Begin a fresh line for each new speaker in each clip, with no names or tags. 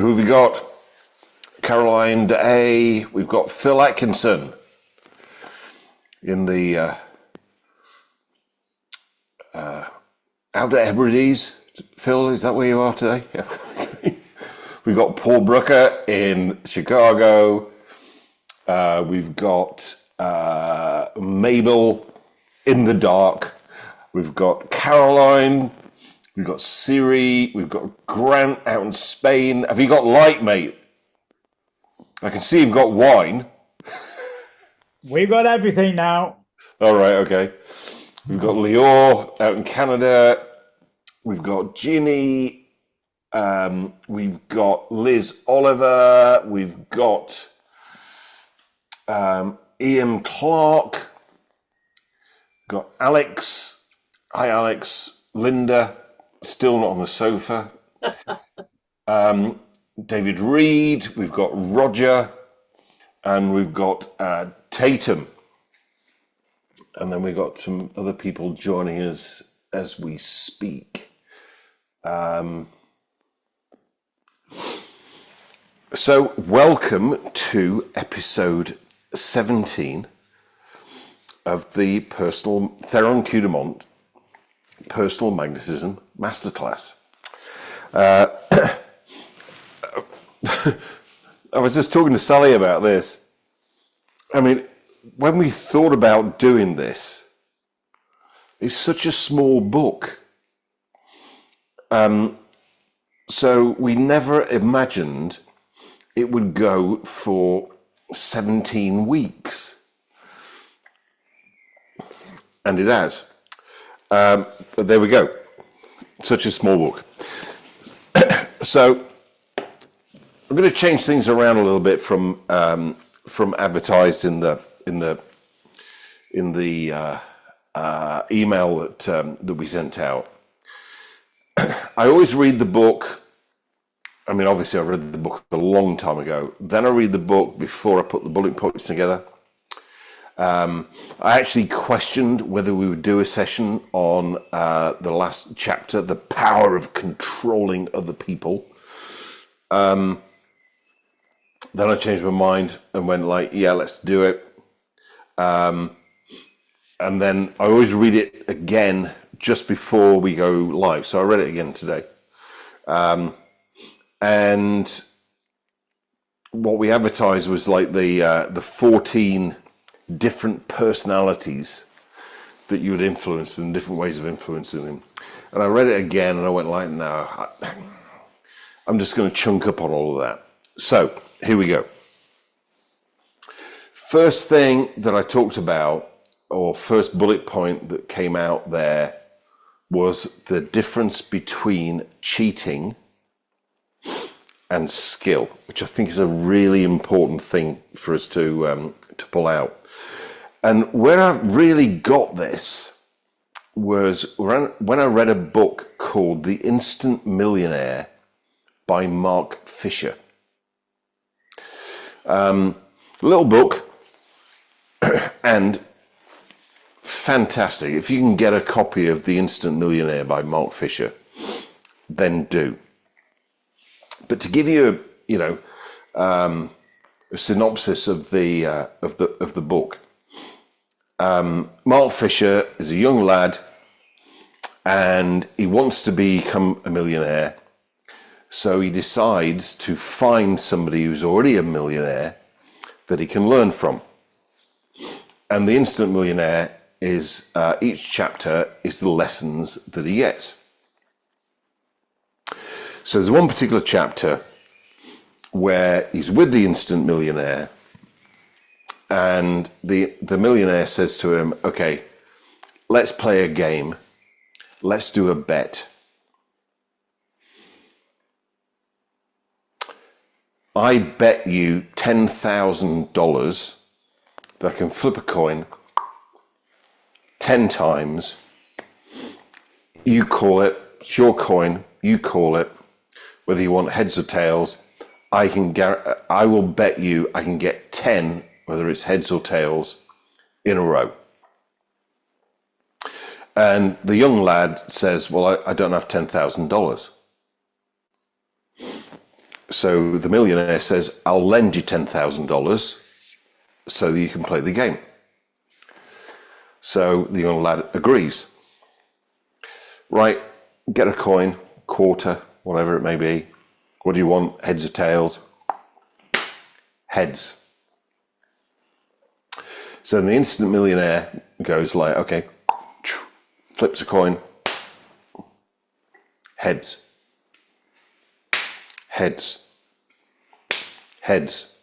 Who have we got? Caroline Day. We've got Phil Atkinson in the out at Hebrides. Phil, is that where you are today? We've got Paul Brooker in Chicago. We've got Mabel in the dark. We've got Caroline. We've got Siri. We've got Grant out in Spain. Have you got light, mate? I can see you've got wine.
We've got everything now.
All right, okay. We've got Lior out in Canada. We've got Ginny. We've got Liz Oliver. We've got Ian Clark. We've got Alex. Hi, Alex. Linda. Still not on the sofa. David Reed. We've got Roger. And we've got Tatum. And then we've got some other people joining us as we speak. So welcome to episode 17 of the Theron Cudamont Personal Magnetism Masterclass. I was just talking to Sally about this. I mean, when we thought about doing this, it's such a small book. So we never imagined it would go for 17 weeks. And it has. But there we go. Such a small book. So I'm going to change things around a little bit from advertised in the email that we sent out. I always read the book. I mean, obviously, I read the book a long time ago. Then I read the book before I put the bullet points together. I actually questioned whether we would do a session on the last chapter, the power of controlling other people. Then I changed my mind and went like, yeah, let's do it. And then I always read it again just before we go live. So I read it again today. And what we advertised was like the 14 different personalities that you would influence and different ways of influencing them. And I read it again and I went like, no, I'm just going to chunk up on all of that. So here we go. First thing that I talked about, or first bullet point that came out there, was the difference between cheating and skill, which I think is a really important thing for us to pull out. And where I really got this was when I read a book called The Instant Millionaire by Mark Fisher. Little book and fantastic. If you can get a copy of The Instant Millionaire by Mark Fisher, then do. But to give you a synopsis of the book, Mark Fisher is a young lad and he wants to become a millionaire. So he decides to find somebody who's already a millionaire that he can learn from. And The Instant Millionaire is, each chapter is the lessons that he gets. So there's one particular chapter where he's with the instant millionaire and the millionaire says to him, okay, let's play a game. Let's do a bet. I bet you $10,000 that I can flip a coin 10 times. You call it, it's your coin, you call it, whether you want heads or tails. I will bet you I can get 10, whether it's heads or tails, in a row. And the young lad says, well, I don't have $10,000. So the millionaire says, I'll lend you $10,000 so that you can play the game. So the young lad agrees. Right, get a coin, quarter, whatever it may be. What do you want? Heads or tails? Heads. So the instant millionaire goes like, okay, flips a coin. Heads. Heads. Heads.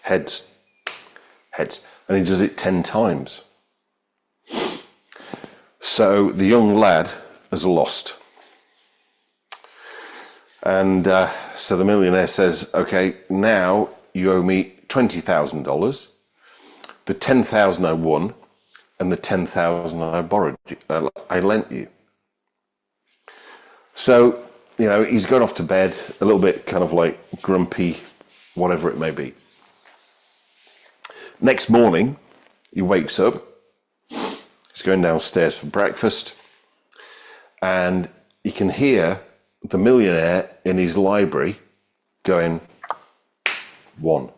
Heads. Heads. And he does it 10 times. So the young lad has lost. And so the millionaire says, okay, now you owe me $20,000, the $10,000 I won, and the $10,000 I borrowed you, I lent you. So, you know, he's gone off to bed a little bit kind of like grumpy, whatever it may be. Next morning, he wakes up. He's going downstairs for breakfast, and he can hear the millionaire in his library going 1,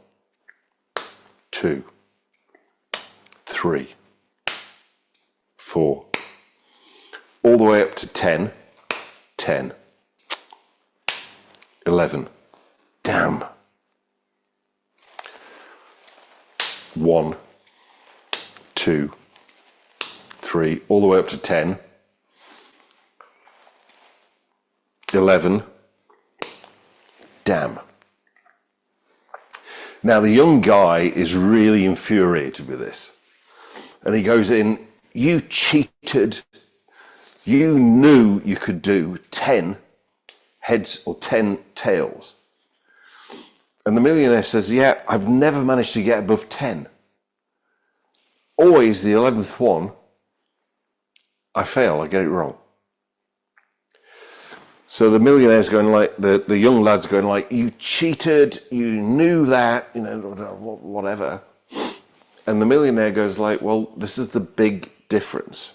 2, 3, 4, all the way up to 10, 10, 11. Damn. 1, 2, 3, all the way up to 10, 11. Damn. Now the young guy is really infuriated with this. And he goes in, you cheated. You knew you could do 10 heads or 10 tails. And the millionaire says, yeah, I've never managed to get above 10. Always the 11th one, I fail, I get it wrong. So the millionaire's going like, the young lad's going like, you cheated, you knew that, you know, whatever. And the millionaire goes like, well, this is the big difference.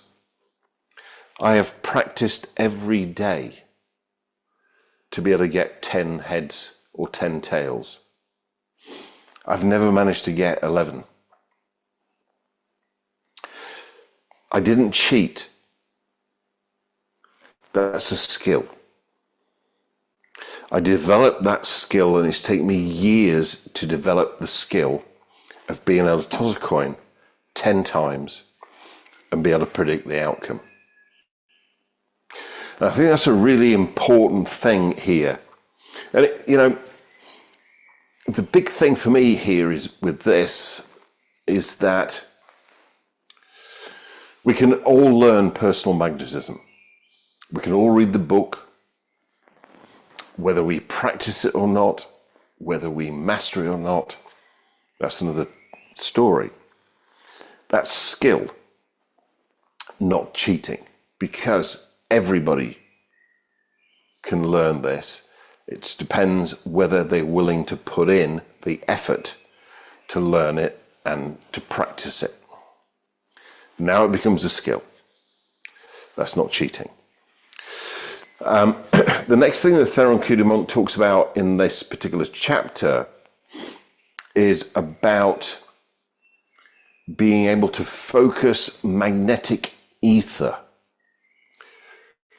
I have practiced every day to be able to get 10 heads or 10 tails. I've never managed to get 11. I didn't cheat. That's a skill. I developed that skill, and it's taken me years to develop the skill of being able to toss a coin 10 times and be able to predict the outcome. And I think that's a really important thing here. And, you know, the big thing for me here is with this is that we can all learn personal magnetism. We can all read the book. Whether we practice it or not, whether we master it or not, that's another story. That's skill, not cheating, because everybody can learn this. It depends whether they're willing to put in the effort to learn it and to practice it. Now it becomes a skill. That's not cheating. The next thing that Theron Kudimont talks about in this particular chapter is about being able to focus magnetic ether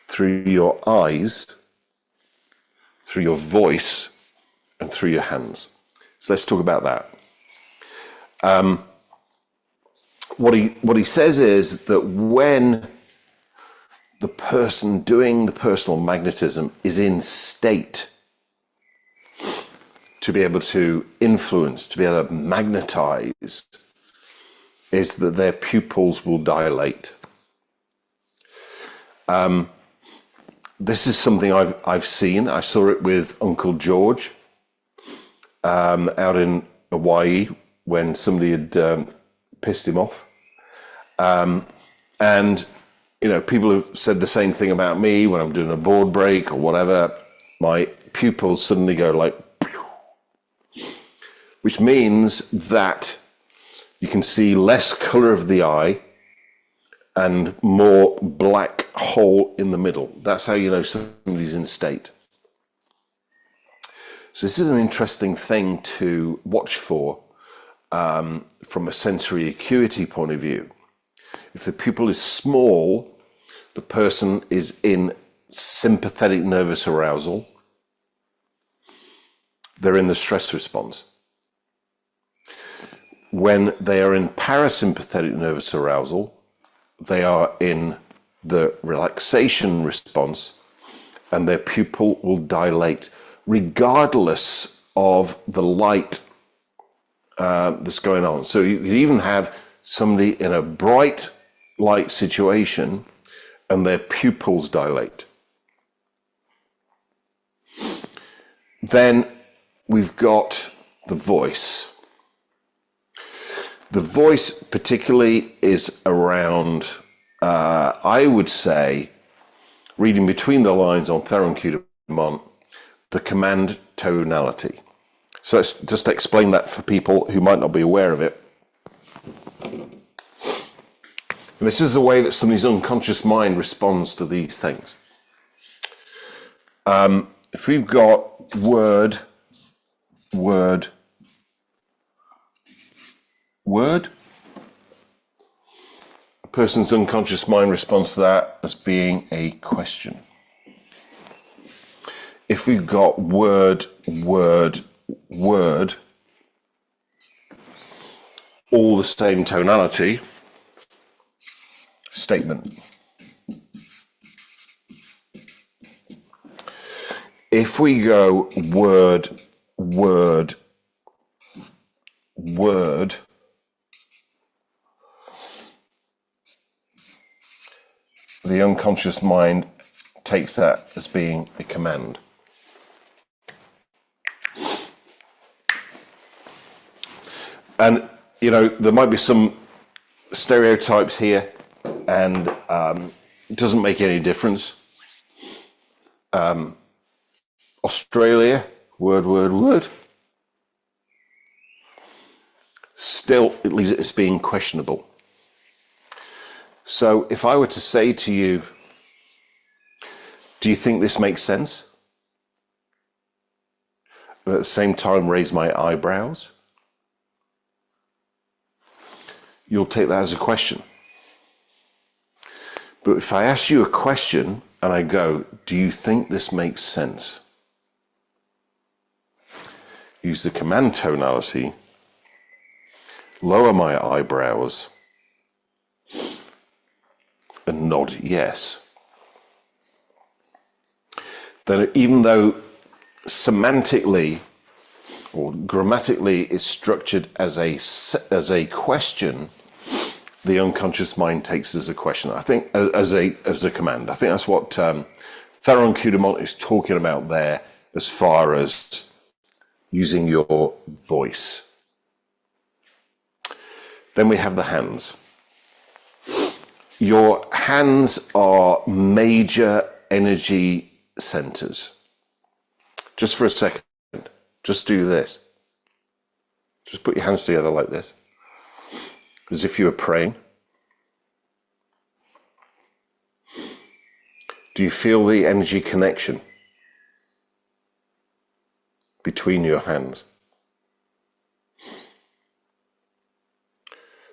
through your eyes, through your voice, and through your hands. So let's talk about that. What he says is that when the person doing the personal magnetism is in state to be able to influence, to be able to magnetize, is that their pupils will dilate. This is something I've seen. I saw it with Uncle George out in Hawaii when somebody had pissed him off. And you know, people have said the same thing about me when I'm doing a board break or whatever. My pupils suddenly go like, which means that you can see less color of the eye and more black hole in the middle. That's how you know somebody's in state. So this is an interesting thing to watch for from a sensory acuity point of view. If the pupil is small, the person is in sympathetic nervous arousal. They're in the stress response. When they are in parasympathetic nervous arousal, they are in the relaxation response, and their pupil will dilate regardless of the light that's going on. So you could even have somebody in a bright light situation and their pupils dilate. Then we've got the voice. The voice particularly is around, I would say, reading between the lines on Theron-Cudemont, the command tonality. So let's just explain that for people who might not be aware of it. And this is the way that somebody's unconscious mind responds to these things. If we've got word, word, word, a person's unconscious mind responds to that as being a question. If we've got word, word, word, all the same tonality, statement. If we go word, word, word, the unconscious mind takes that as being a command. And, you know, there might be some stereotypes here, and it doesn't make any difference. Australia, word, word, word. Still, it leaves it as being questionable. So if I were to say to you, do you think this makes sense? And at the same time raise my eyebrows, you'll take that as a question. But if I ask you a question and I go, do you think this makes sense? Use the command tonality, lower my eyebrows, and nod yes. Then even though semantically or grammatically it's structured as a question, the unconscious mind takes it as a question. I think as a command. I think that's what Theron-Cudemont is talking about there, as far as using your voice. Then we have the hands. Your hands are major energy centers. Just for a second, just do this. Just put your hands together like this, as if you were praying. Do you feel the energy connection between your hands?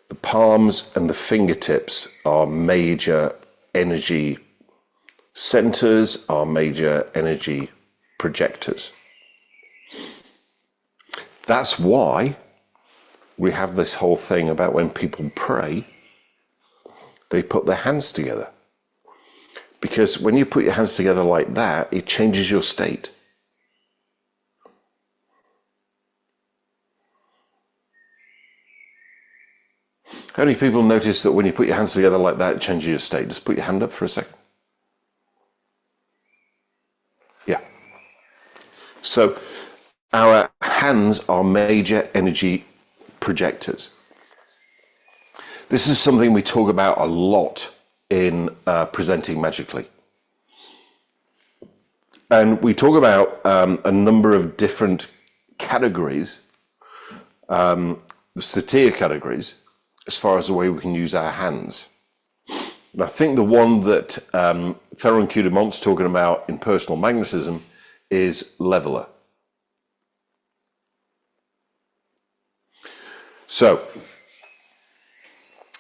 The palms and the fingertips are major energy centers, are major energy projectors. That's why we have this whole thing about when people pray, they put their hands together. Because when you put your hands together like that, it changes your state. How many people notice that when you put your hands together like that, it changes your state? Just put your hand up for a second. Yeah. So our hands are major energy projectors. This is something we talk about a lot in presenting magically. And we talk about a number of different categories, the Satir categories, as far as the way we can use our hands. And I think the one that Theron-Cudemont's talking about in personal magnetism is leveler. So,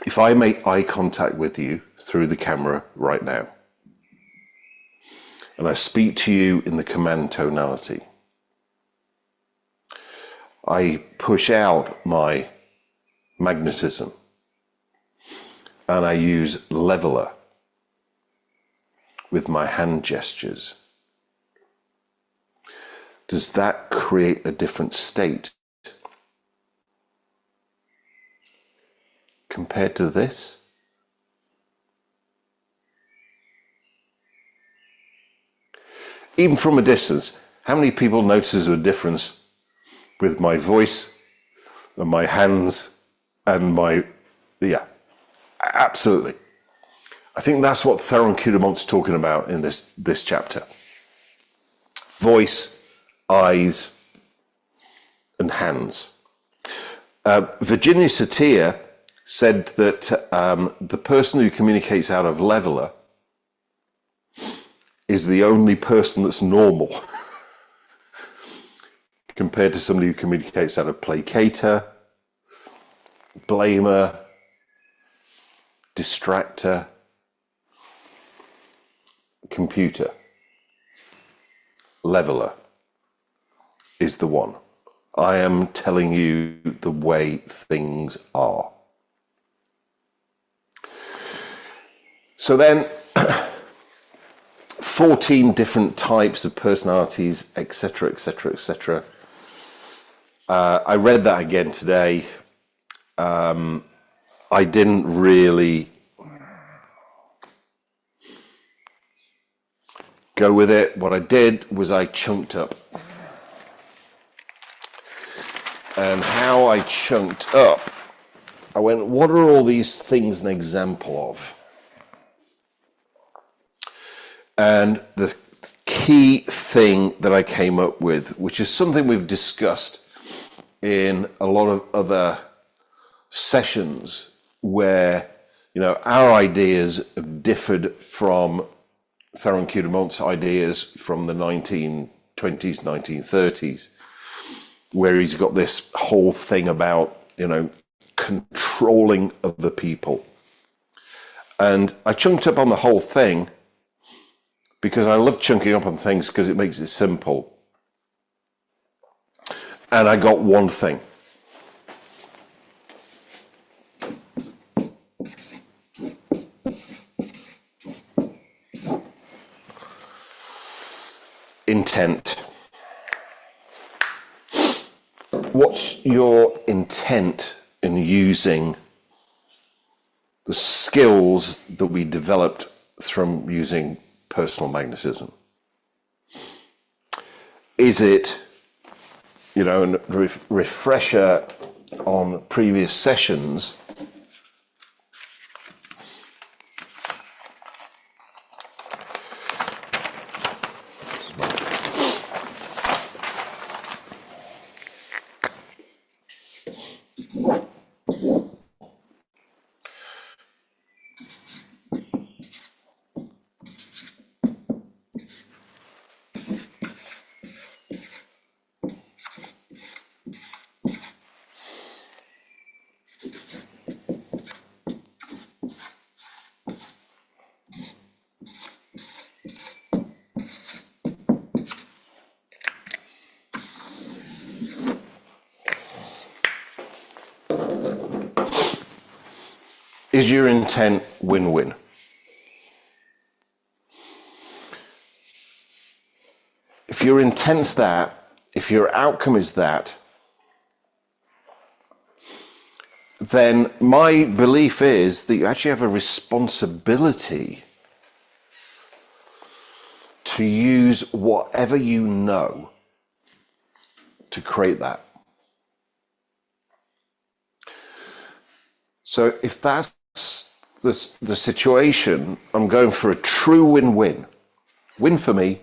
if I make eye contact with you through the camera right now, and I speak to you in the command tonality, I push out my magnetism and I use leveler with my hand gestures. Does that create a different state compared to this? Even from a distance, how many people notice a difference with my voice and my hands and my, yeah, absolutely. I think that's what Theron Kudamont's talking about in this chapter. Voice, eyes, and hands. Virginia Satir said that the person who communicates out of leveler is the only person that's normal compared to somebody who communicates out of placator, blamer, distractor, computer. Leveler is the one. I am telling you the way things are. So then, 14 different types of personalities, etc., etc., etc. I read that again today. I didn't really go with it. What I did was I chunked up. And how I chunked up, I went, what are all these things an example of? And the key thing that I came up with, which is something we've discussed in a lot of other sessions where, you know, our ideas have differed from Theron Kudamont's ideas from the 1920s, 1930s, where he's got this whole thing about, you know, controlling other people. And I chunked up on the whole thing because I love chunking up on things because it makes it simple. And I got one thing. Intent. What's your intent in using the skills that we developed from using personal magnetism? Is it, you know, a refresher on previous sessions? Is your intent win-win? If your intent's that, if your outcome is that, then my belief is that you actually have a responsibility to use whatever you know to create that. So if that's the situation, I'm going for a true win-win. Win for me,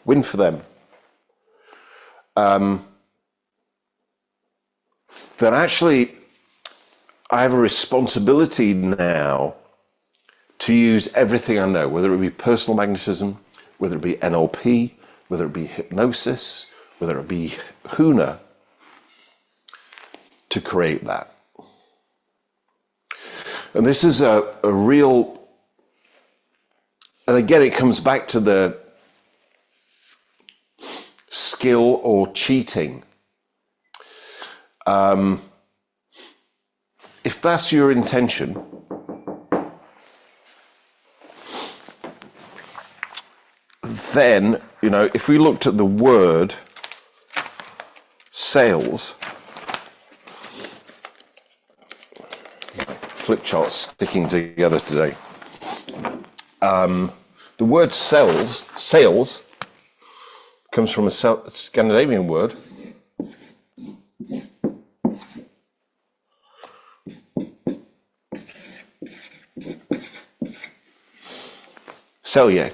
win for them. Then actually, I have a responsibility now to use everything I know, whether it be personal magnetism, whether it be NLP, whether it be hypnosis, whether it be Huna, to create that. And this is a real, and again, it comes back to the skill or cheating. If that's your intention, then, if we looked at the word sales, flip chart's sticking together today. The word sales comes from a Scandinavian word. Selje.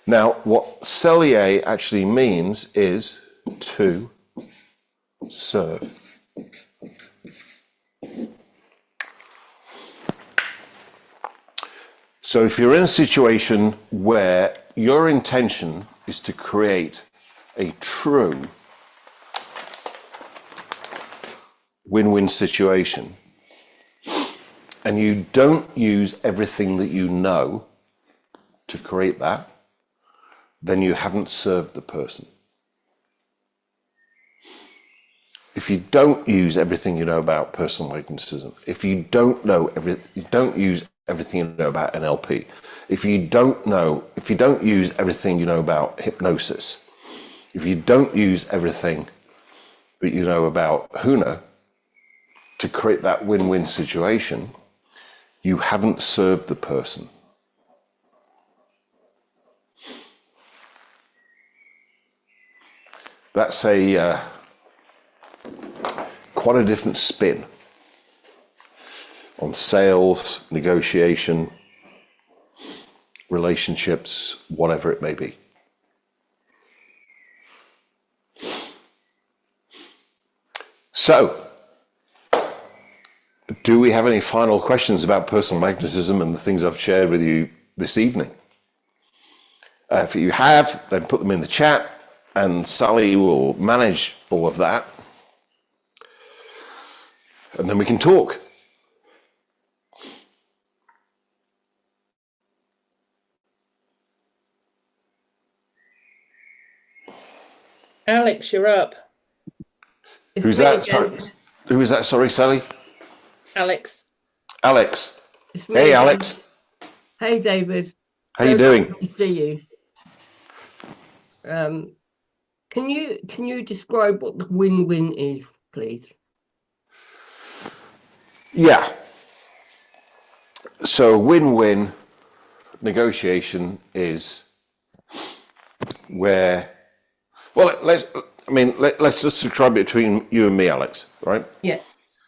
Now, what selje actually means is to serve. So if you're in a situation where your intention is to create a true win-win situation, and you don't use everything that you know to create that, then you haven't served the person. If you don't use everything you know about personal magnetism, if you don't use everything you know about NLP, if you don't use everything you know about hypnosis, if you don't use everything that you know about Huna to create that win-win situation, you haven't served the person. That's quite a different spin on sales, negotiation, relationships, whatever it may be. So, do we have any final questions about personal magnetism and the things I've shared with you this evening? If you have, then put them in the chat, and Sally will manage all of that. And then we can talk.
Alex, you're up.
Who's that? Sorry. Who is that? Sorry, Sally?
Alex.
Alex. Hey, Alex.
Hey, David.
How you doing?
Good to see you. Can you describe what the win-win is, please?
Yeah. So win-win negotiation is where, well, let's just describe it between you and me, Alex, right?
Yeah.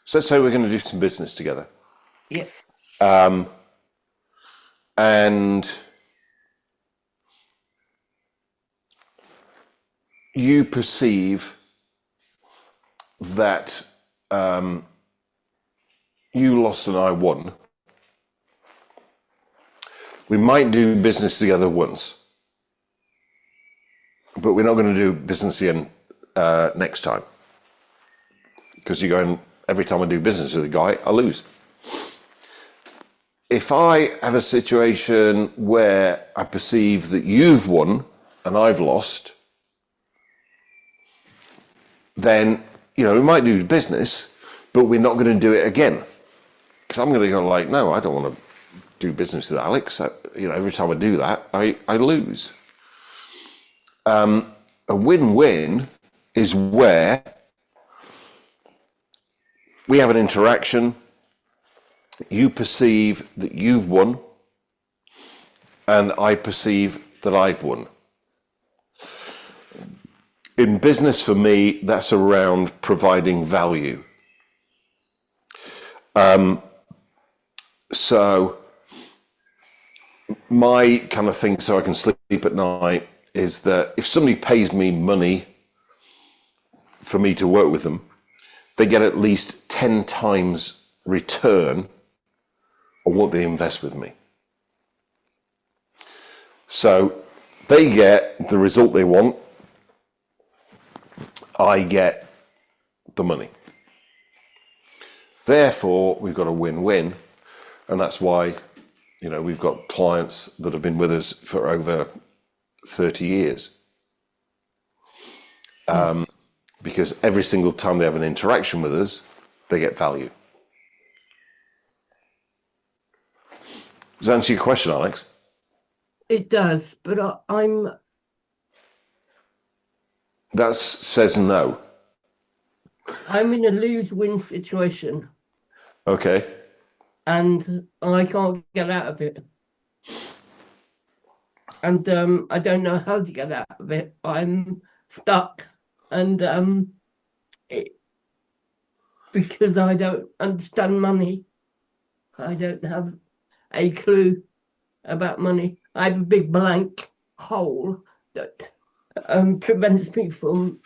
So let's say we're going to do some business together.
Yeah.
And you perceive that you lost and I won. We might do business together once, but we're not going to do business again next time. Because you're going, every time I do business with a guy, I lose. If I have a situation where I perceive that you've won and I've lost, then, we might do business, but we're not going to do it again. Because I'm going to go like, no, I don't want to do business with Alex. Every time I do that, I lose. A win-win is where we have an interaction, you perceive that you've won, and I perceive that I've won. In business, for me, that's around providing value. So my kind of thing, so I can sleep at night, is that if somebody pays me money for me to work with them, they get at least 10 times return on what they invest with me. So they get the result they want. I get the money. Therefore, we've got a win-win, and that's why, we've got clients that have been with us for over 30 years. Because every single time they have an interaction with us, they get value. Does that answer your question, Alex?
It does, but I'm
That says no.
in a lose-win situation,
Okay.
and I can't get out of it. And I don't know how to get out of it. I'm stuck, and because I don't understand money, I don't have a clue about money. I have a big blank hole that prevents me from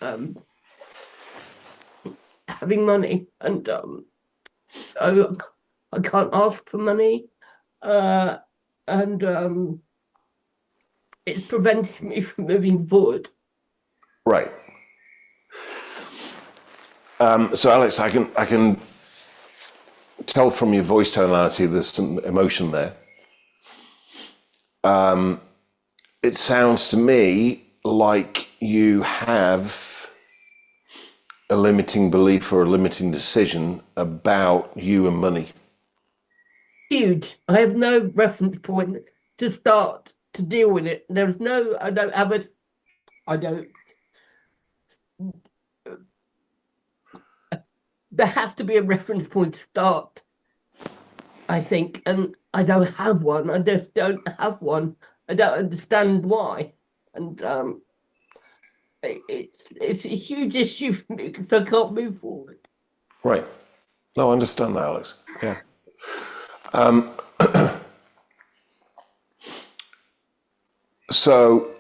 having money, and so I can't ask for money, and it's preventing me from moving forward.
Right. So, Alex, I can tell from your voice tonality there's some emotion there. It sounds to me like you have a limiting belief or a limiting decision about you and money.
Huge. I have no reference point to start to deal with it. There's no, I don't have it. I don't. There has to be a reference point to start, I think, and I don't have one. I just don't have one. I don't understand why, and it's a huge issue for me because I can't move forward.
Right. No, I understand that, Alex. Yeah. So,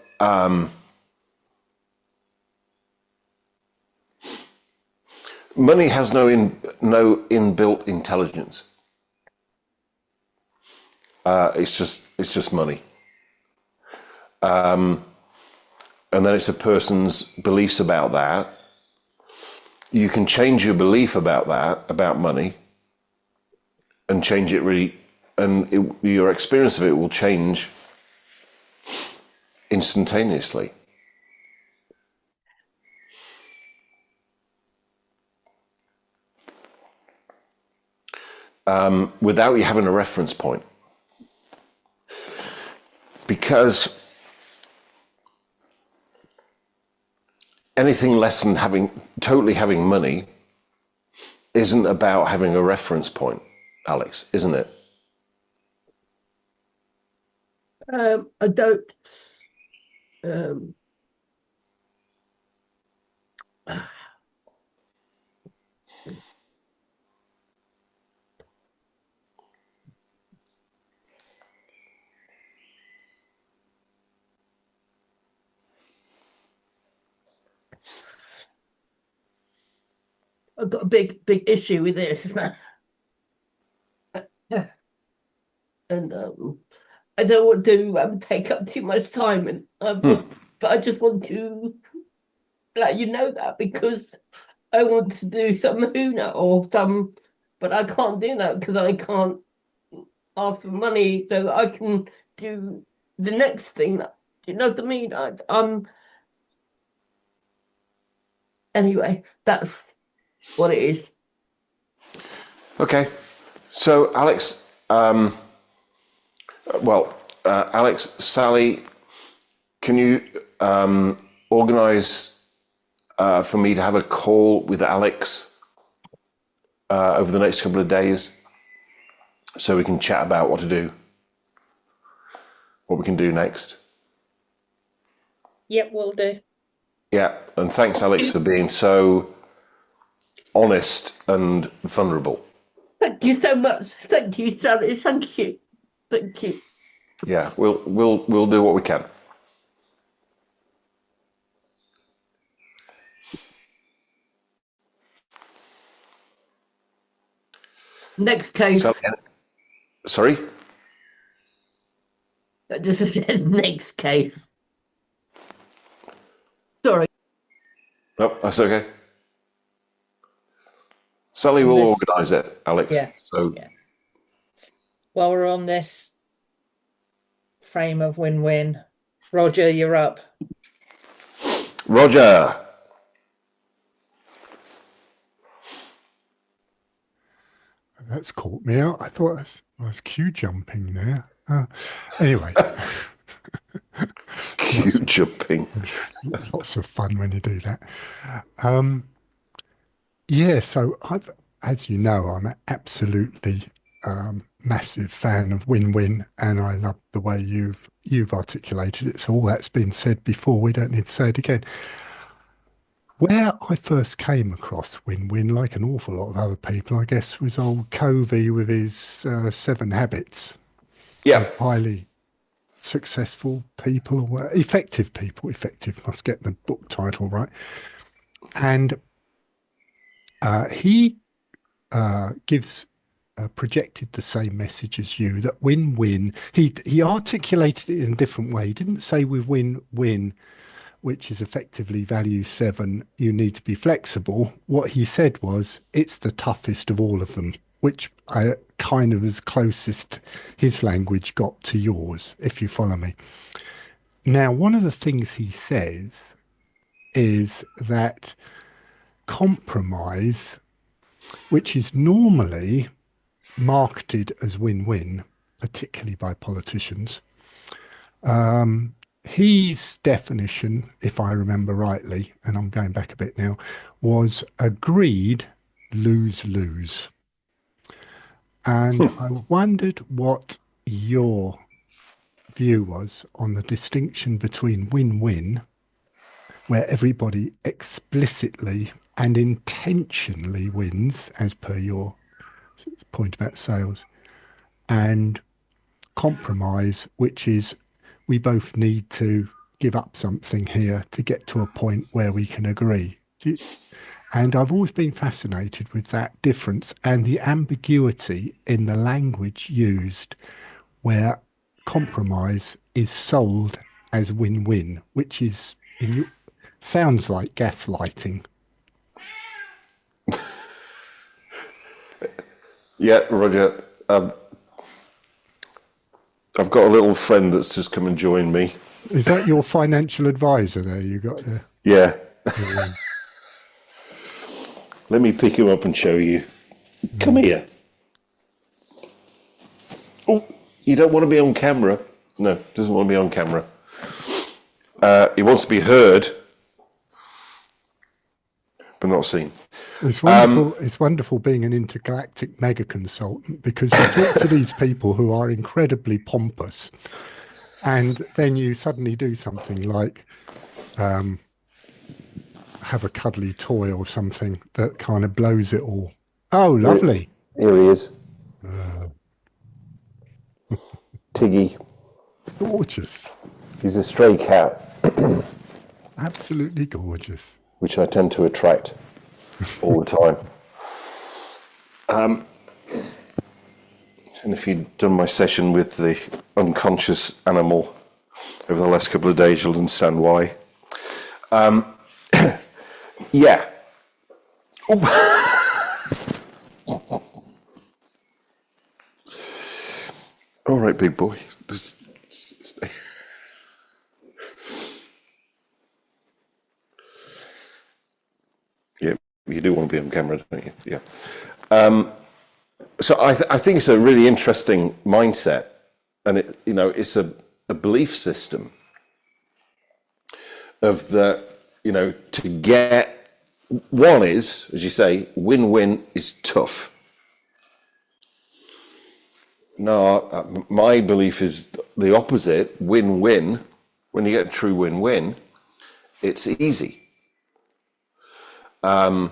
money has no inbuilt intelligence. It's just money. And then it's a person's beliefs about that. You can change your belief about that, about money, and change it really, and your experience of it will change instantaneously. Without you having a reference point. Because anything less than totally having money isn't about having a reference point, Alex, isn't it?
I don't. Um, I've got a big issue with this, and I don't want to take up too much time, and but I just want to let you know that because I want to do some Huna or some, but I can't do that because I can't ask for money so that I can do the next thing. You know what I mean? Anyway, that's what it is.
Okay. So, Alex, Alex, Sally, can you organise for me to have a call with Alex over the next couple of days so we can chat about what we can do next?
Yep, will do.
Yeah, and thanks, Alex, for being so honest and vulnerable.
Thank you so much. Thank you, Sally. Thank you. Thank you.
Yeah, we'll do what we can.
Next case.
Sorry?
I just said next case. Sorry.
No, that's okay. Sally
on
will
this.
organise it, Alex.
Yeah.
So
Yeah. While we're on this frame of win-win, Roger, you're up.
Roger.
That's caught me out. I thought I was queue jumping there. Anyway,
Queue jumping.
lots of fun when you do that. Yeah, so as you know, I'm an absolutely massive fan of win-win, and I love the way you've articulated it. So all that's been said before, we don't need to say it again. Where I first came across win-win, like an awful lot of other people, I guess, was old Covey with his 7 habits.
Yeah.
Of highly successful people, or effective people. Effective must get the book title right. And he gives projected the same message as you, that win-win. He articulated it in a different way. He didn't say with win-win, which is effectively value 7, you need to be flexible. What he said was, it's the toughest of all of them, which I kind of as closest his language got to yours, if you follow me. Now, one of the things he says is that compromise, which is normally marketed as win-win, particularly by politicians, his definition, if I remember rightly, and I'm going back a bit now, was agreed lose-lose. And I wondered what your view was on the distinction between win-win, where everybody explicitly and intentionally wins, as per your point about sales, and compromise, which is we both need to give up something here to get to a point where we can agree. And I've always been fascinated with that difference and the ambiguity in the language used, where compromise is sold as win-win, which is sounds like gaslighting.
Yeah, Roger. I've got a little friend that's just come and joined me.
Is that your financial advisor there you got there?
Yeah. Let me pick him up and show you. Come here. Oh, you don't want to be on camera? No, doesn't want to be on camera. He wants to be heard, but not seen.
It's wonderful. It's wonderful being an intergalactic mega consultant, because you talk to these people who are incredibly pompous, and then you suddenly do something like have a cuddly toy or something that kind of blows it all. Oh, lovely.
Here he is. Tiggy.
Gorgeous.
He's a stray cat,
Absolutely gorgeous.
which I tend to attract all the time. And if you'd done my session with the unconscious animal over the last couple of days, you'll understand why. Yeah. All right, big boy. Just stay. Yeah, you do want to be on camera, don't you? Yeah. So I think it's a really interesting mindset, and it's a belief system of the, to get. One is, as you say, win-win is tough. No, my belief is the opposite. Win-win, when you get a true win-win, it's easy. And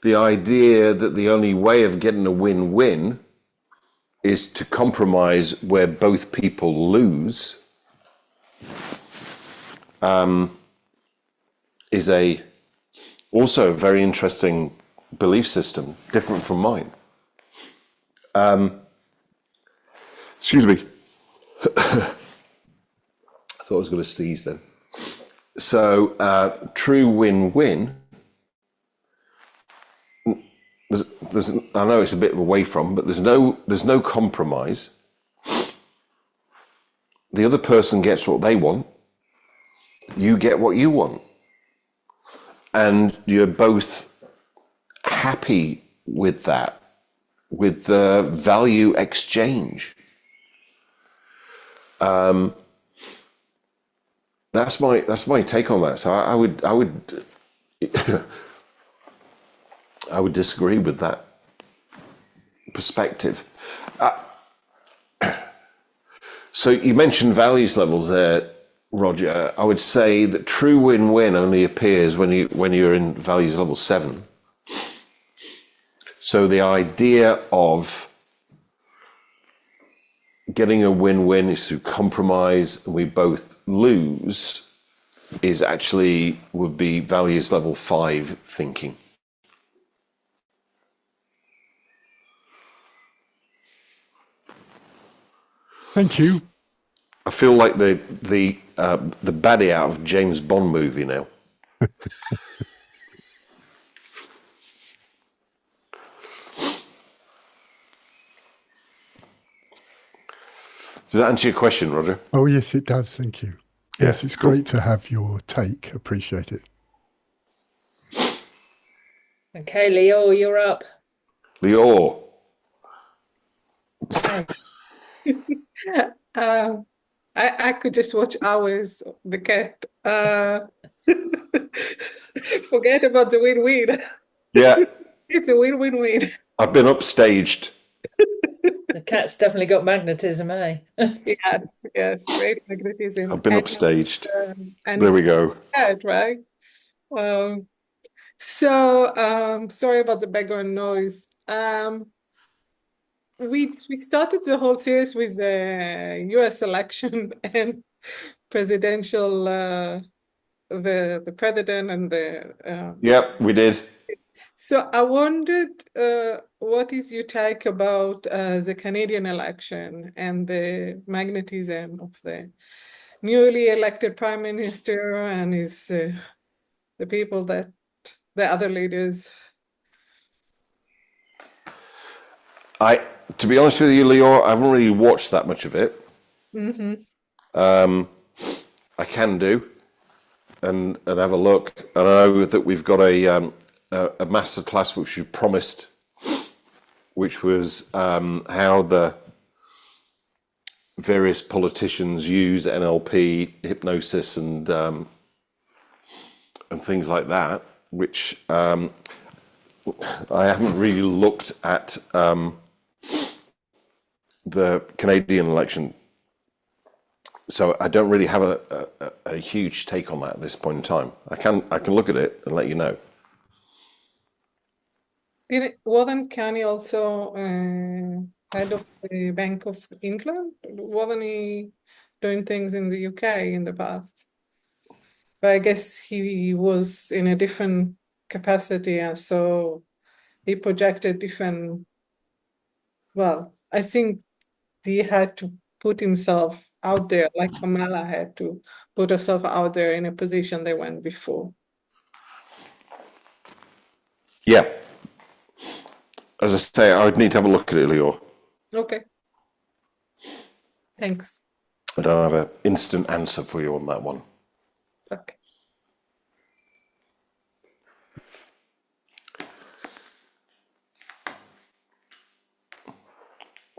the idea that the only way of getting a win-win is to compromise where both people lose is also a very interesting belief system, different from mine. Excuse me. I thought I was going to sneeze then. So true win-win there's I know it's a bit away from, but there's no compromise. The other person gets what they want. You get what you want, and you're both happy with that, with the value exchange. That's my take on that. So I would I would disagree with that perspective. So you mentioned values levels there, Roger. I would say that true win-win only appears when you're in values level 7. So the idea of getting a win-win is through compromise, and we both lose, is actually would be values level 5 thinking.
Thank you.
I feel like the baddie out of James Bond movie now. Does that answer your question, Roger?
Oh, yes, it does. Thank you. Yes, it's great to have your take. Appreciate it.
Okay, Leo, you're up.
Leo.
I could just watch hours of the cat. Forget about the win-win.
Yeah,
It's a win-win-win.
I've been upstaged.
The cat's definitely got magnetism, eh?
Yes, great magnetism.
I've been upstaged.
And
There we
it's
go.
cat, right? Sorry about the background noise. We started the whole series with the U.S. election and presidential, the president and the.
Yep, we did.
So I wondered, what is your take about the Canadian election and the magnetism of the newly elected prime minister and his the people that the other leaders.
To be honest with you, Leo, I haven't really watched that much of it.
Mm-hmm.
I can do and have a look. And I know that we've got a masterclass which you promised, which was how the various politicians use NLP, hypnosis, and things like that. Which I haven't really looked at the Canadian election, so I don't really have a huge take on that at this point in time. I can look at it and let you know.
Wasn't Kanye also head of the Bank of England? Wasn't he doing things in the UK in the past? But I guess he was in a different capacity, and so he projected different. Well, I think he had to put himself out there, like Kamala had to put herself out there in a position they went before.
Yeah. As I say, I would need to have a look at it, Leo.
Okay. Thanks.
I don't have an instant answer for you on that one.
Okay.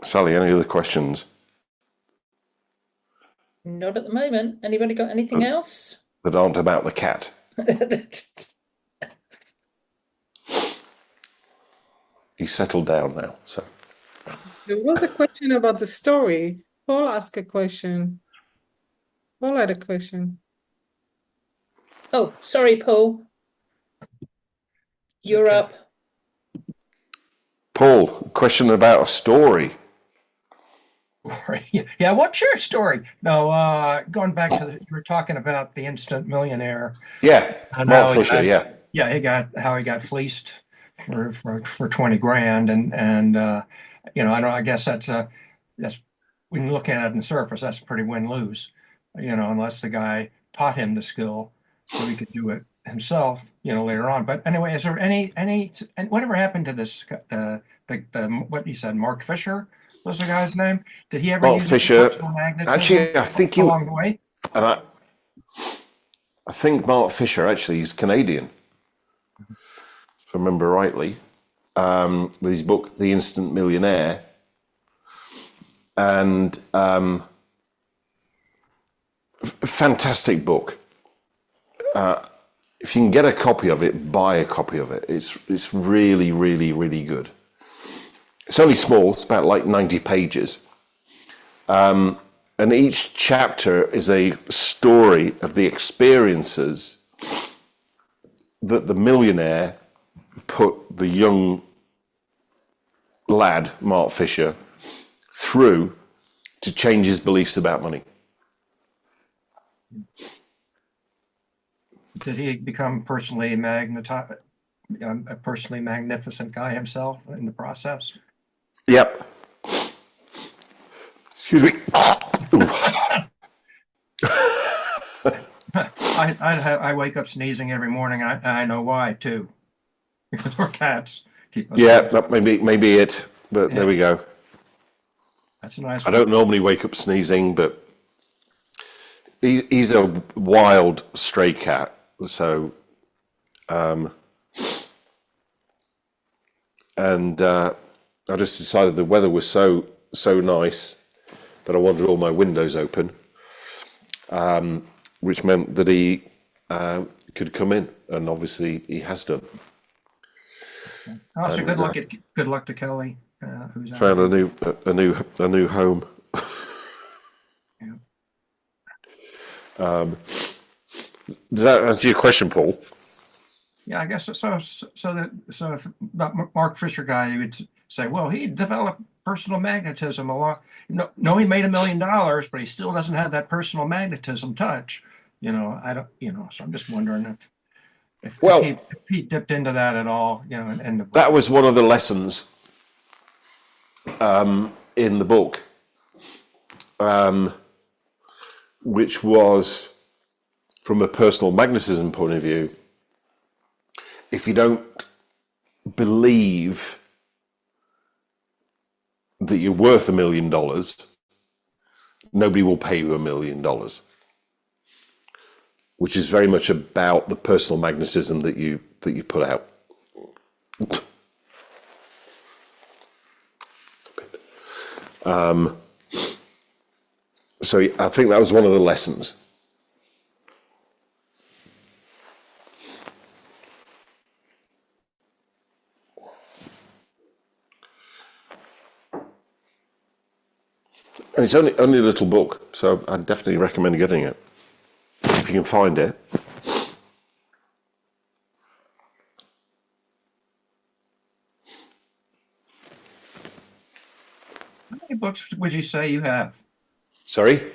Sally, any other questions
Not at the moment. Anybody got anything else?
that aren't about the cat? He's settled down now, so.
There was a question about the story. Paul asked a question. Paul had a question.
Oh, sorry, Paul. You're
Okay.
up.
Paul, question about a story.
Yeah, what's your story? No, going back to you were talking about the instant millionaire.
Yeah,
And
Mark
how
Fisher, yeah.
Yeah, how he got fleeced for 20 grand, and I guess that's when you look at it on the surface, that's a pretty win-lose, unless the guy taught him the skill so he could do it himself, later on. But anyway, is there any and whatever happened to this the what you said, Mark Fisher was the guy's name? Did he ever
Mark
use
Fisher.
personal magnetism
Actually, I think
along the way?
and I think Mark Fisher actually is Canadian, if I remember rightly, with his book The Instant Millionaire, and fantastic book. If you can get a copy of it, buy a copy of it. It's really, really, really good. It's only small. It's about like 90 pages. And each chapter is a story of the experiences that the millionaire put the young lad, Mark Fisher, through to change his beliefs about money.
Did he become a personally magnificent guy himself in the process?
Yep. Excuse me.
I wake up sneezing every morning. And I know why too, because our cats keep us.
Yeah, that may be it. But
Yeah.
there we go.
That's a nice
I
one.
don't normally wake up sneezing, but he's a wild stray cat. So, I just decided the weather was so nice that I wanted all my windows open, which meant that he could come in, and obviously he has done.
Oh, so good luck to Kelly, who's out
Found
there.
a new home.
Yeah.
Does that answer your question, Paul?
Yeah, I guess so. So if that Mark Fisher guy, you would say, well, he developed personal magnetism a lot. No, he made $1 million, but he still doesn't have that personal magnetism touch. I don't. So I'm just wondering if he dipped into that at all. In the book.
That was one of the lessons in the book, which was from a personal magnetism point of view. If you don't believe that you're worth $1 million, nobody will pay you $1 million, which is very much about the personal magnetism that you put out. So I think that was one of the lessons. And it's only a little book, so I definitely recommend getting it if you can find it.
How many books would you say you have?
Sorry?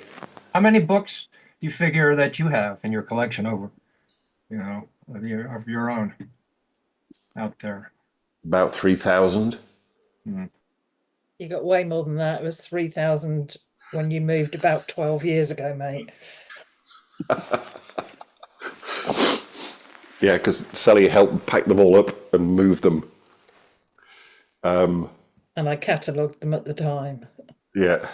How many books do you figure that you have in your collection of your own out there?
About 3,000.
You got way more than that. It was 3,000 when you moved about 12 years ago, mate.
Yeah, because Sally helped pack them all up and move them.
And I catalogued them at the time.
Yeah.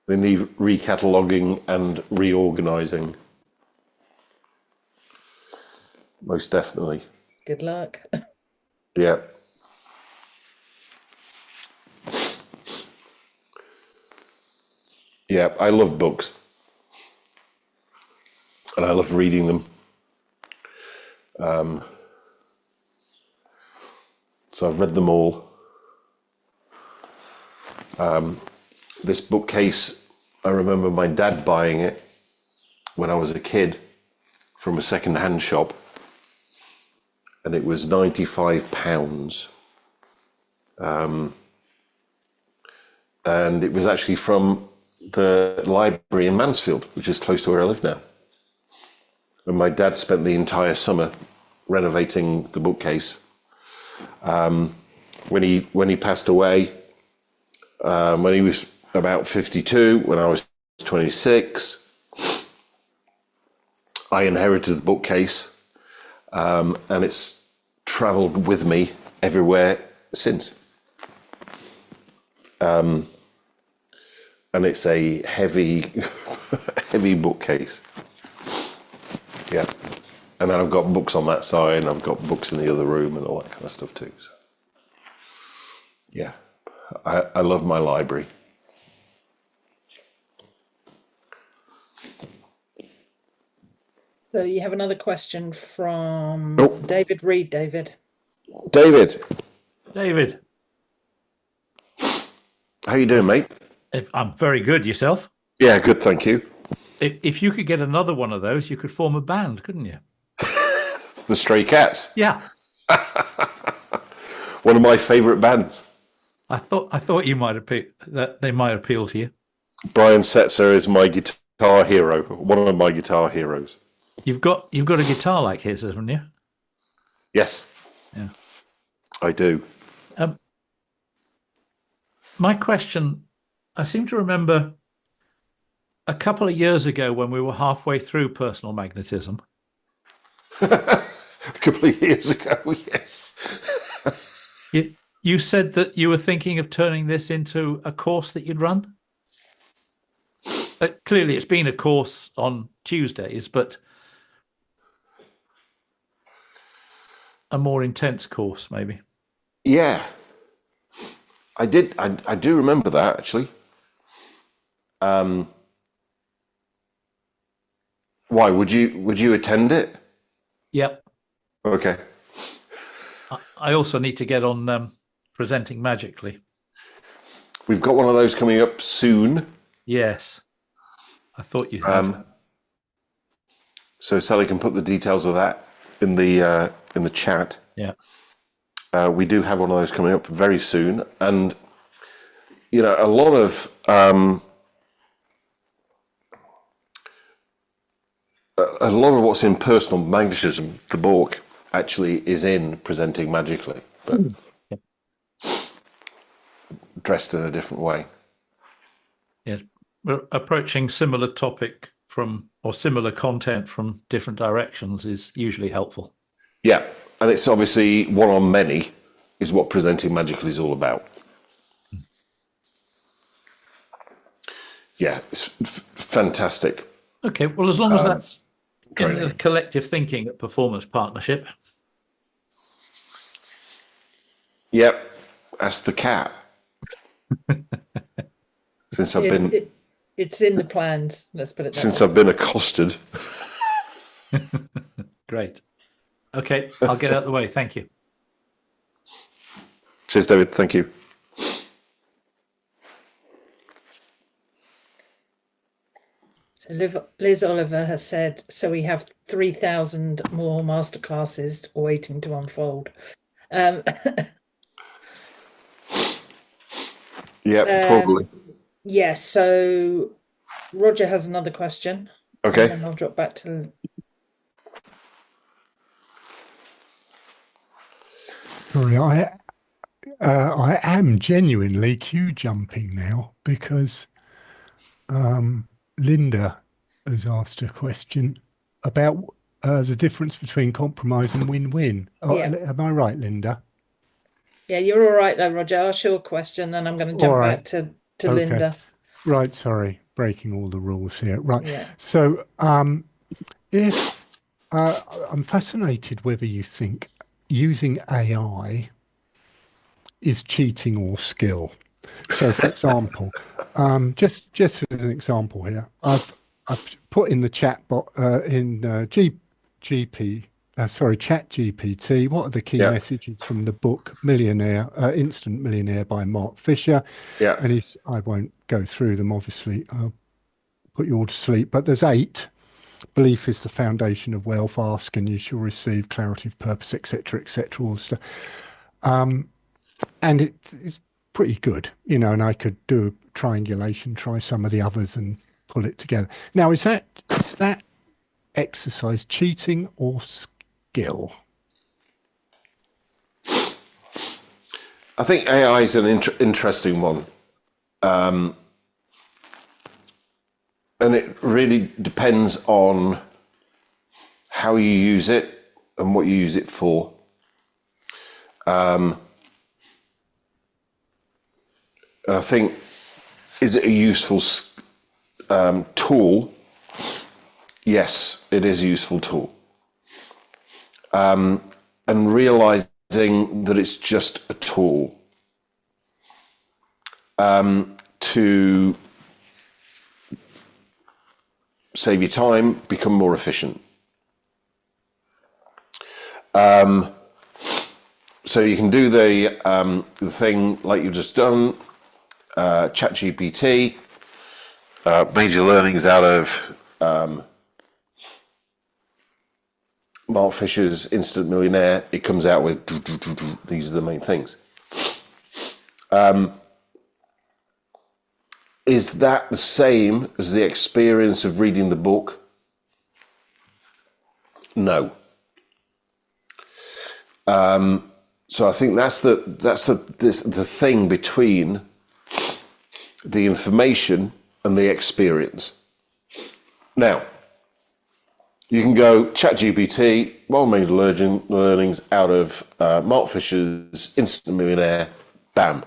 They need recataloguing and reorganizing. Most definitely.
Good luck.
Yeah. Yeah, I love books. And I love reading them. So I've read them all. This bookcase, I remember my dad buying it when I was a kid from a second-hand shop. And it was £95. And it was actually from the library in Mansfield, which is close to where I live now. And my dad spent the entire summer renovating the bookcase. When he passed away, when he was about 52, when I was 26, I inherited the bookcase, and it's travelled with me everywhere since. And it's a heavy, heavy bookcase. Yeah. And then I've got books on that side, and I've got books in the other room and all that kind of stuff too. So, yeah, I love my library.
So you have another question from
Oh.
David Reed. David.
David,
David,
how you doing, mate?
I'm very good. Yourself?
Yeah, good, thank you.
If you could get another one of those, you could form a band, couldn't you?
The Stray Cats,
Yeah.
one of my favourite bands.
I thought you might appeal, that they might appeal to you.
Brian Setzer is my guitar hero, one of my guitar heroes.
You've got a guitar like his, haven't you?
Yes,
Yeah.
I do.
My question, I seem to remember a couple of years ago when we were halfway through Personal Magnetism.
A couple of years ago, yes.
You said that you were thinking of turning this into a course that you'd run. Clearly, it's been a course on Tuesdays, but a more intense course, maybe.
Yeah, I did. I do remember that actually. Why would you attend it?
Yep.
Okay.
I also need to get on presenting magically.
We've got one of those coming up soon.
Yes. I thought you had.
So Sally can put the details of that in the chat.
Yeah.
We do have one of those coming up very soon, and you know, a lot of what's in Personal Magnetism, the book, actually is in Presenting Magically, but dressed in a different way.
Yes. We're approaching similar topic or similar content from different directions is usually helpful.
Yeah, and it's obviously one on many is what Presenting Magically is all about. Yeah, it's fantastic.
Okay, well, as long as that's in
training.
the collective thinking at Performance Partnership.
Yep, that's the cat. Since I've been
It's in the plans. Let's put it that
since
way.
I've been accosted.
Great. Okay, I'll get out of the way. Thank you.
Cheers, David. Thank you.
So Liz Oliver has said, so we have 3,000 more masterclasses waiting to unfold.
Yeah, probably.
Yeah, so Roger has another question.
Okay.
And I'll drop back to...
Sorry, I am genuinely queue jumping now because Linda has asked a question about the difference between compromise and win-win.
Yeah.
Am I right, Linda?
Yeah, you're all right though, Roger. Ask your question, then I'm going to jump
All right.
back to
Okay.
Linda.
Right, sorry, breaking all the rules here. Right.
Yeah.
So, if I'm fascinated whether you think using AI is cheating or skill. So, for example, just as an example here, I've put in the chat bot in ChatGPT. What are the key messages from the book Millionaire, Instant Millionaire by Mark Fisher?
Yeah.
And I won't go through them, obviously. I'll put you all to sleep. But there's 8. Belief is the foundation of wealth. Ask and you shall receive. Clarity of purpose, etc., etc. All stuff. And it's pretty good, you know. And I could do a triangulation, try some of the others, and pull it together. Now, is that exercise cheating or skill?
I think AI is an interesting one. And it really depends on how you use it and what you use it for. And I think, is it a useful tool? Yes, it is a useful tool. And realizing that it's just a tool to save you time, become more efficient. So you can do the thing like you've just done, ChatGPT, major learnings out of Mark Fisher's Instant Millionaire. It comes out with these are the main things. Is that the same as the experience of reading the book? No. So I think that's the thing between the information and the experience. Now, you can go ChatGPT, well-made learnings out of Mark Fisher's Instant Millionaire, bam,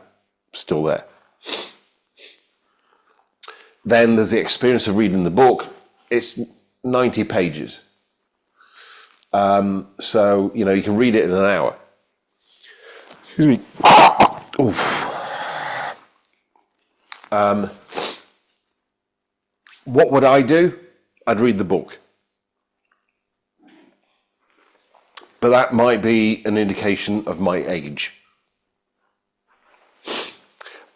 still there. Then there's the experience of reading the book. It's 90 pages. So, you can read it in an hour. Excuse me. What would I do? I'd read the book. But that might be an indication of my age.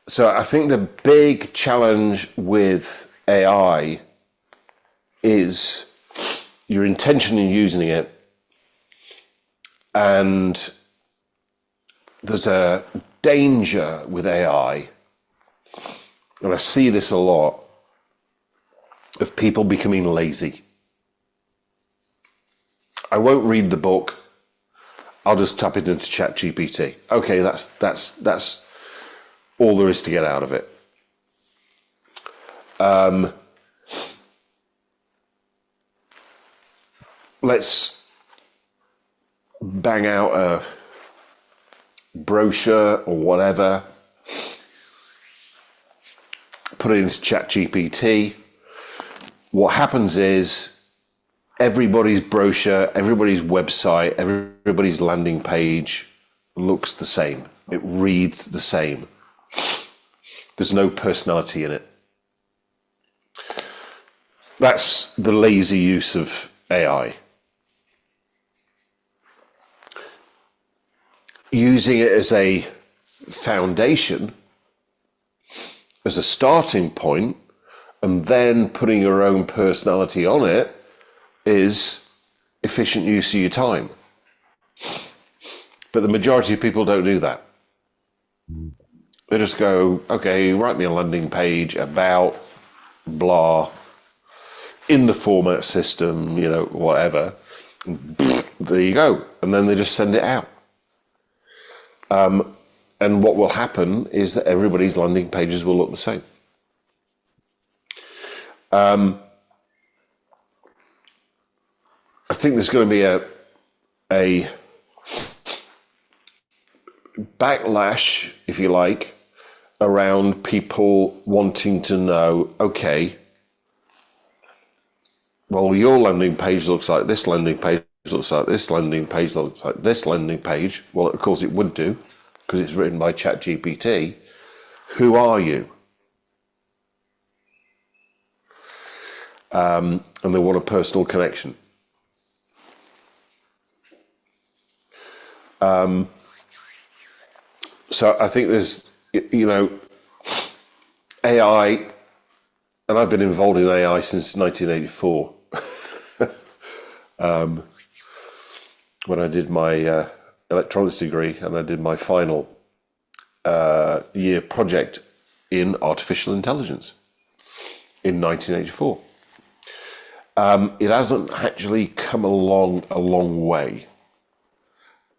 So I think the big challenge with AI is your intention in using it. And there's a danger with AI, and I see this a lot, of people becoming lazy. I won't read the book. I'll just tap it into ChatGPT. Okay, that's all there is to get out of it. Let's bang out a brochure or whatever, put it into ChatGPT. What happens is everybody's brochure, everybody's website, everybody's landing page looks the same. It reads the same. There's no personality in it. That's the lazy use of AI. Using it as a foundation, as a starting point, and then putting your own personality on it is efficient use of your time. But the majority of people don't do that. They just go, okay, write me a landing page about blah, in the format system, whatever. There you go. And then they just send it out. And what will happen is that everybody's landing pages will look the same. I think there's going to be a backlash, if you like, around people wanting to know, okay, well, your landing page looks like this landing page, looks like this landing page, looks like this landing page. Well, of course it would do, because it's written by ChatGPT. Who are you? And they want a personal connection. So I think there's, AI, and I've been involved in AI since 1984. When I did my electronics degree, and I did my final year project in artificial intelligence in 1984. It hasn't actually come along a long way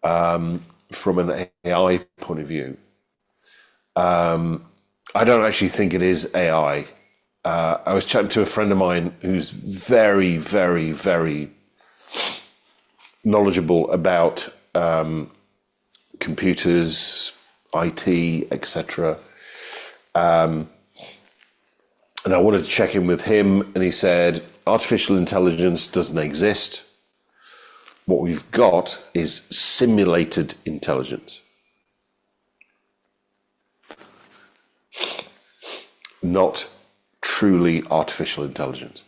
from an AI point of view. I don't actually think it is AI. I was chatting to a friend of mine who's very, very, very knowledgeable about computers, IT, etc. And I wanted to check in with him, and he said, artificial intelligence doesn't exist. What we've got is simulated intelligence. Not truly artificial intelligence.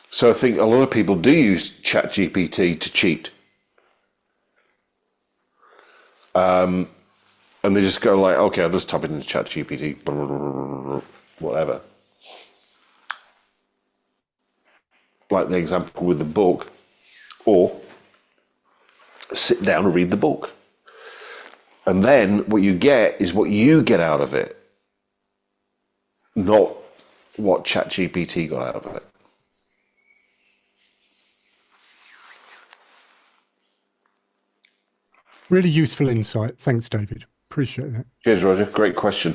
So I think a lot of people do use ChatGPT to cheat. And they just go like, okay, I'll just type it into ChatGPT, whatever. Like the example with the book, or sit down and read the book. And then what you get is what you get out of it, not what ChatGPT got out of it.
Really useful insight. Thanks, David. Appreciate that.
Cheers, Roger. Great question.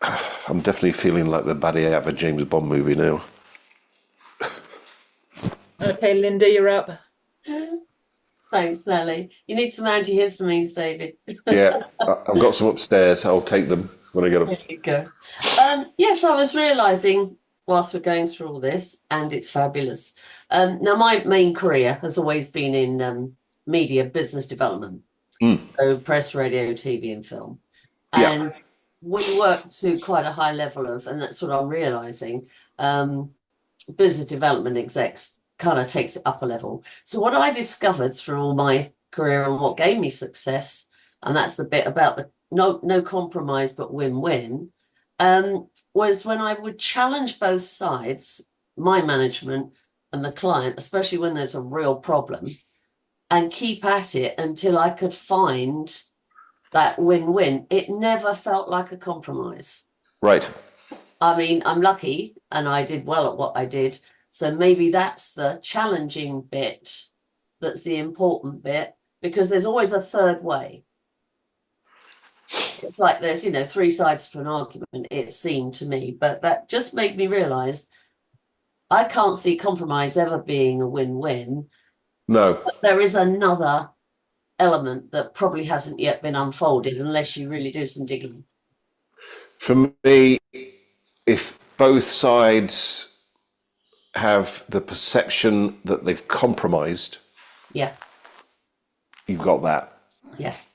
I'm definitely feeling like the baddie out of a James Bond movie now.
Okay, Linda, you're up.
Thanks, Sally. You need some antihistamines, David.
Yeah, I've got some upstairs. I'll take them when I get
There
them.
you go. Yes, I was realising whilst we're going through all this, and it's fabulous. Now, my main career has always been in media business development, so press, radio, TV, and film.
Yeah.
And we work to quite a high level of, and that's what I'm realising, business development execs kind of takes it up a level. So what I discovered through all my career and what gave me success, and that's the bit about the no compromise but win-win, was when I would challenge both sides, my management and the client, especially when there's a real problem, and keep at it until I could find that win-win. It never felt like a compromise.
Right.
I mean, I'm lucky and I did well at what I did. So maybe that's the challenging bit, that's the important bit, because there's always a third way. It's like there's, three sides to an argument, it seemed to me. But that just made me realise I can't see compromise ever being a win-win.
No.
But there is another element that probably hasn't yet been unfolded unless you really do some digging.
For me, if both sides have the perception that they've compromised,
Yeah.
you've got that.
Yes.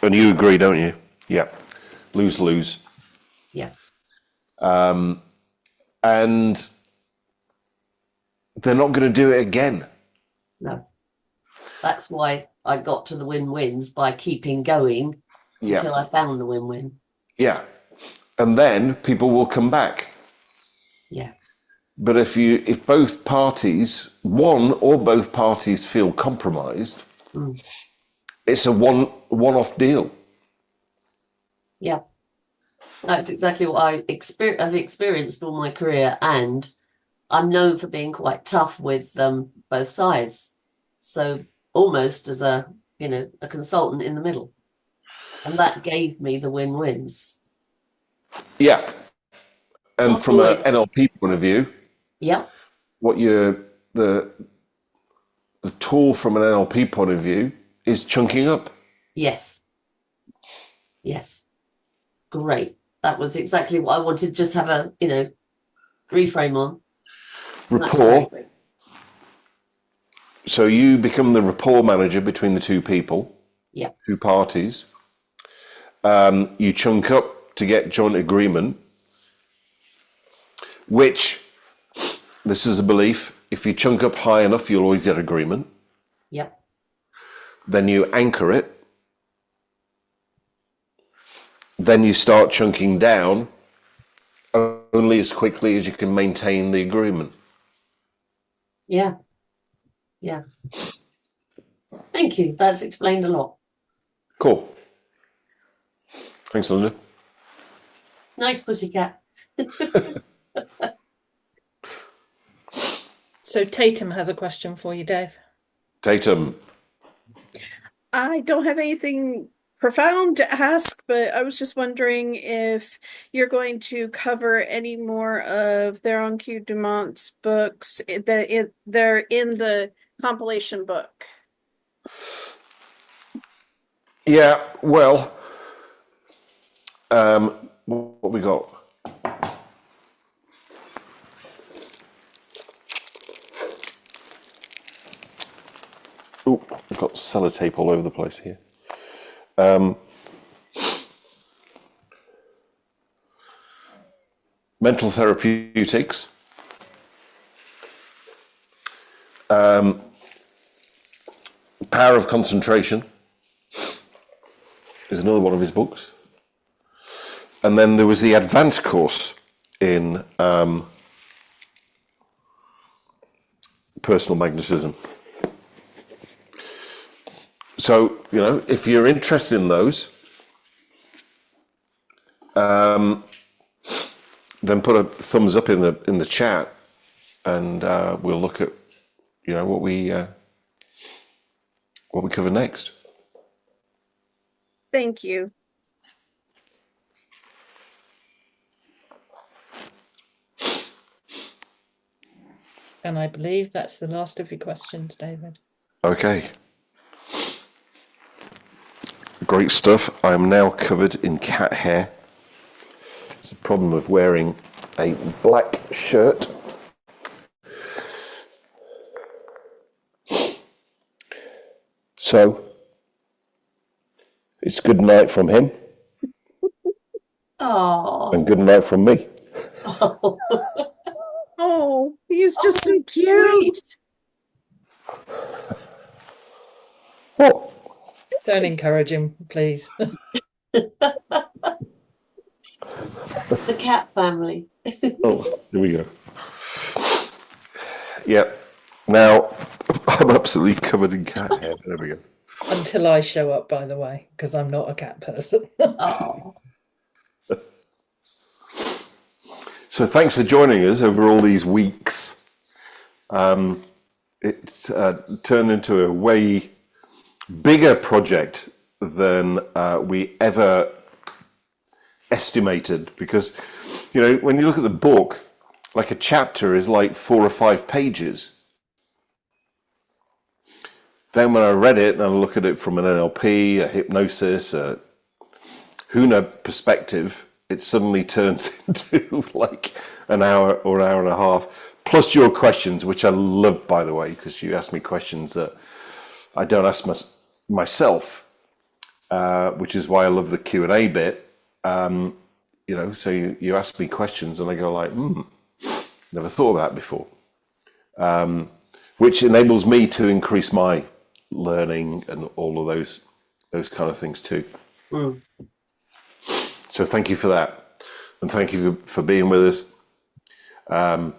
And you agree, don't you? Yeah. Lose-lose.
Yeah.
And they're not going to do it again.
No. That's why I got to the win-wins by keeping going until I found the win-win.
Yeah. And then people will come back.
Yeah.
But if both parties, one or both parties, feel compromised, it's a one-off deal.
Yeah. That's exactly what I've experienced all my career, and I'm known for being quite tough with both sides. So almost as a consultant in the middle. And that gave me the win-wins.
Yeah. And from an NLP point of view,
yeah,
what the tool from an NLP point of view is chunking up.
Yes. Yes. Great. That was exactly what I wanted to just have a, reframe on.
Rapport. So you become the rapport manager between the two people, two parties. You chunk up to get joint agreement, which, this is a belief, if you chunk up high enough, you'll always get agreement.
Yep.
Then you anchor it. Then you start chunking down only as quickly as you can maintain the agreement.
Yeah. Yeah. Thank you. That's explained a lot.
Cool. Thanks, Linda.
Nice pussycat.
So Tatum has a question for you, Dave.
Tatum.
I don't have anything profound to ask, but I was just wondering if you're going to cover any more of Theron Q. Dumont's books that they're in the compilation book.
Yeah, well, what we got? Oh, I've got sellotape all over the place here. Mental therapeutics. Power of concentration is another one of his books. And then there was the advanced course in personal magnetism. So, you know, if you're interested in those, then put a thumbs up in the chat, and we'll look at, you know, what we cover next.
Thank you.
And I believe that's the last of your questions, David.
Okay. Great stuff. I am now covered in cat hair. It's a problem of wearing a black shirt. So, it's good night from him
Oh.
and good night from me.
Oh, he's just so cute.
What?
Don't encourage him, please.
The cat family.
Oh, here we go. Yeah. Now, I'm absolutely covered in cat hair. There we go.
Until I show up, by the way, because I'm not a cat person.
Oh.
So thanks for joining us over all these weeks. It's turned into a way bigger project than we ever estimated, because, you know, when you look at the book, like a chapter is like 4 or 5 pages. Then when I read it and I look at it from an NLP, a hypnosis, a Huna perspective, it suddenly turns into like an hour or an hour and a half, plus your questions, which I love, by the way, because you ask me questions that I don't ask myself, which is why I love the Q&A bit. You know, so you ask me questions and I go like, never thought of that before, which enables me to increase my learning and all of those kind of things too. So thank you for that, and thank you for being with us, and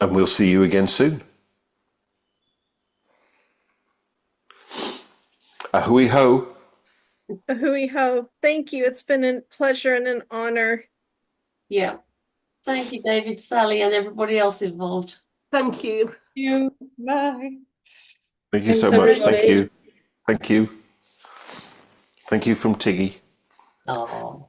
we'll see you again soon. Ahui ho.
Hui ho. Thank you. It's been a pleasure and an honor.
Yeah. Thank you, David, Sally, and everybody else involved. Thank you.
You. Bye.
Thank you
Thanks,
so much.
everybody.
Thank you. Thank you. Thank you from Tiggy.
Oh.